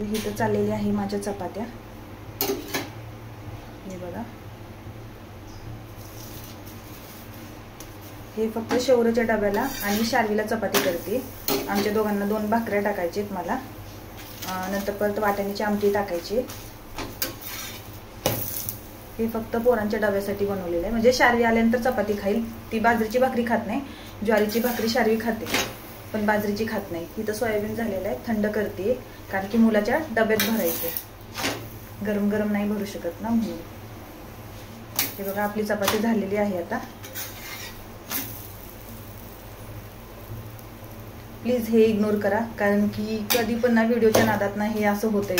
इथं चाललेली आहे माझ्या चपात्या. हे बघा, हे फक्त शौर्यच्या डब्याला आणि शार्वीला चपाती करते. आमच्या दोघांना 2 भाकऱ्या टाकायचे आहेत मला. नंतर परत वाटाण्याची आमटी टाकायची. हे फक्त पोरांच्या डब्यासाठी बनवलेलं आहे. म्हणजे शार्वी आल्यानंतर चपाती खाईल. ती बाजरीची भाकरी खात नाही. ज्वारीची भाकरी शार्वी खाते, पण बाजरीची खात नाही. इथं सोयाबीन झालेलं आहे, थंड करते कारण की मुलाच्या डब्यात भरायचे. गरम गरम नाही भरू शकत ना म्हणून. हे बघा, आपली चपाती झालेली आहे आता. प्लीज हे इग्नोर करा, कारण की कधी पण ना व्हिडिओच्या नादात ना हे असं होतंय.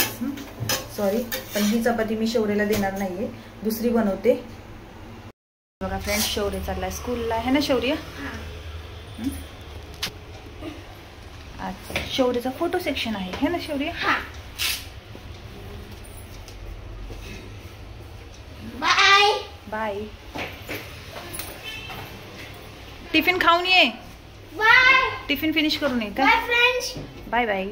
सॉरी, पण ही चपाती मी शौर्यला देणार नाहीये, दुसरी बनवते. बघा फ्रेंड्स, शौर्य चाललाय स्कूलला, आहे ना शौर्य? अच्छा, शौर्यचा फोटो सेक्शन आहे ना शौर्य? Bye bye. टिफिन खाऊन ये. बाय. टिफिन फिनिश करून ये. Bye friends. Bye bye.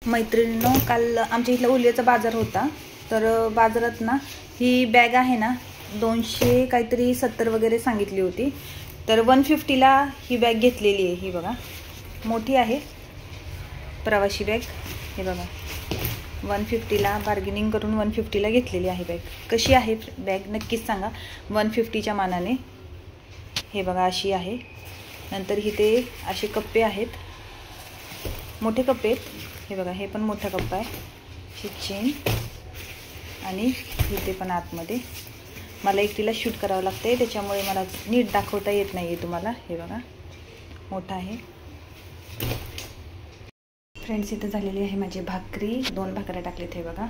मैत्रिणींनो, काल आमच्या इथला उल्ह्याचा बाजार होता. तर बाजारात ना ही बॅग आहे ना 200 काहीतरी 70 वगैरे सांगितली होती. तर 150ला ही बॅग घेतलेली आहे. ही बघा, मोठी आहे प्रवासी बॅग. हे बघा, 150ला बार्गेनिंग करून 150ला घेतलेली आहे बॅग. कशी आहे बॅग नक्कीच सांगा 150च्या मानाने. हे बघा, अशी आहे. नंतर इथे असे कप्पे आहेत, मोठे कप्पे आहेत. हे बघा, हे पण मोठा कप्पा आहे. ही चेन आणि इथे पण आतमध्ये. मला एकटीला शूट करावं लागतंय, त्याच्यामुळे मला नीट दाखवता येत नाही आहे तुम्हाला. हे बघा, मोठा आहे. फ्रेंड्स, इथं झालेली आहे माझी भाकरी. 2 भाकऱ्या टाकलेत. हे बघा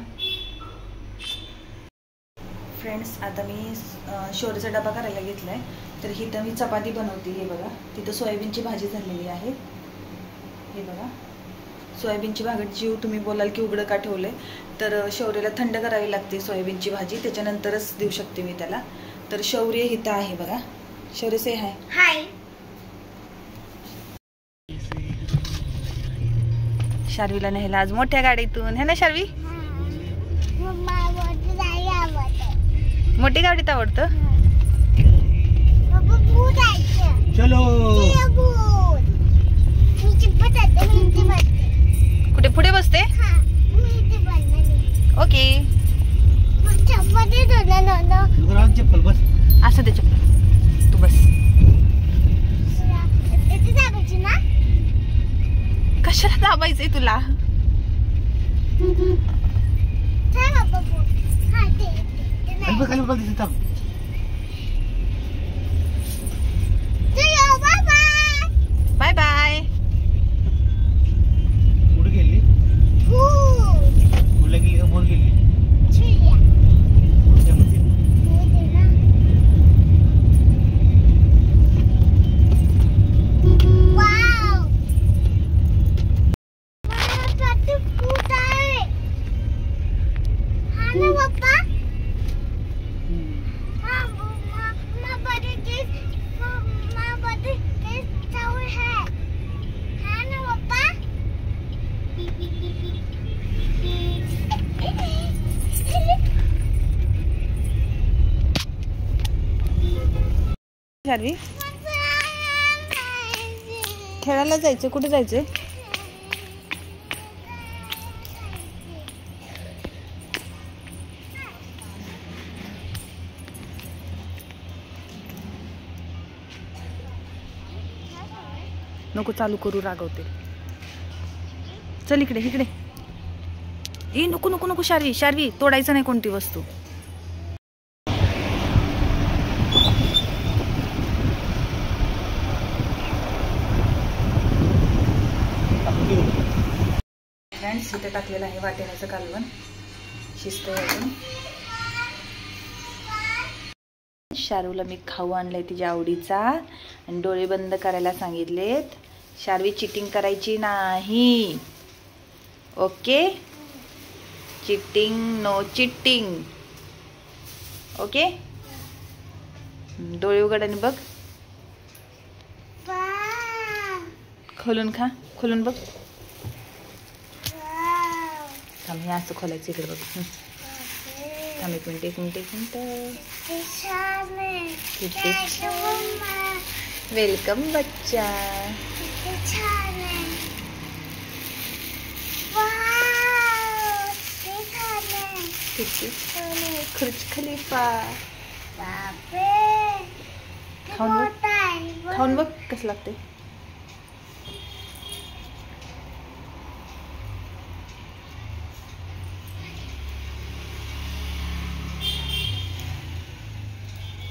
फ्रेंड्स, आता मी शौर्यचा डबा करायला घेतला आहे. तर इथं मी चपाती बनवते. हे बघा, तिथं सोयाबीनची भाजी झालेली आहे. हे बघा, सोयाबीनची भाजी तुम्ही बोलाल की उघडं का ठेवलंय, तर शौर्यला थंड करावी लागते सोयाबीनची भाजी, त्याच्यानंतरच देऊ शकते मी त्याला. तर शौर्य इथं आहे बघा. शौर्य से हाय. हाय. शार्वीला नेहला आज मोठ्या गाडीतून, है ना शार्वी? मोठी गाडीत आवडतं. चलो. कुठे पुढे बसते? ओके. चप्पल बस. असं दे चप्पल, तू बस. कशाला दाबायचंय तुला? Bye bye. कुठे गेली? कुठे गेली? बोल गेली. शार्वी, खेळायला जायचं. कुठे जायचंय? नको चालू करू, रागवते. चल इकडे इकडे. ए नको नको नको शार्वी, शार्वी तोडायचं नाही कोणती वस्तू. फ्रेंड्स, इथे टाकलेलं आहे वाटाण्याचं कालवण. शिस्त अजून. शार्वीला मी खाऊ आणलाय तिच्या आवडीचा आणि डोळे बंद करायला सांगितलेत. शार्वी चिटिंग करायची नाही, okay? Cheating no cheating, okay? डोळे उघड आणि बघ. खोलून खा, खोलून बघ. थांब हे असं खोलायचं इकडे बघ. थांब एक मिनिट एक मिनिट एक मिनिट. वेलकम बच्चा. किती छान आहे खुर्ज खलिफा. खाऊन बघ कसं लागते.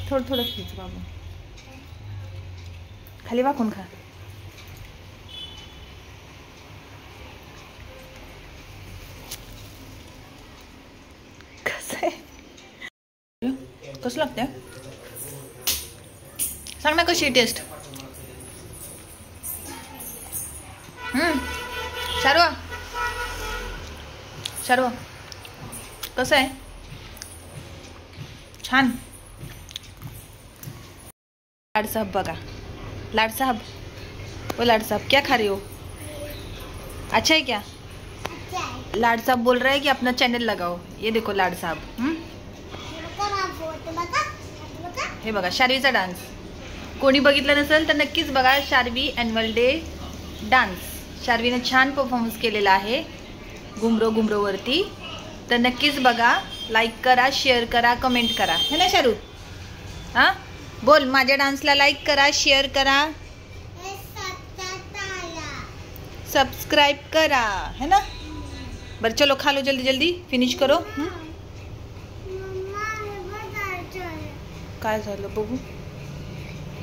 थोडं थोडं खायचं बाबू. खाली वाकून खा. कसं आहे कसं लागते सांग ना कशी टेस्ट. शारवा शारवा कसं आहे. छान. लाड साहब बघा. लाड साहब वो लाड साहब क्या खा रहे हो. अच्छा है क्या. लाड साहब बोल रहा है कि अपना चैनल लगाओ. ये देखो लाड साहब. हे बघा शार्वीचा डान्स. कोणी बघितलं नसेल तर नक्कीच बघा शार्वी ॲन्युअल डे डान्स. शार्वीने छान परफॉर्मन्स केलेला आहे घुमरो वरती. तर नक्कीच बघा. लाईक करा शेअर करा कमेंट करा है ना शारू. हां बोल माझ्या डान्सला लाईक करा शेअर करा सब्सक्राइब करा है ना. बरं चलो खा लो जल्दी जल्दी फिनिश करो. काय झालं बघू.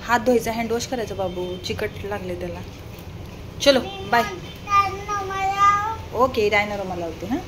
हात धुवायचा हँडवॉश करायचं बाबू. चिकट लागले त्याला. चलो बाय. ओके डायनर मला होते हां.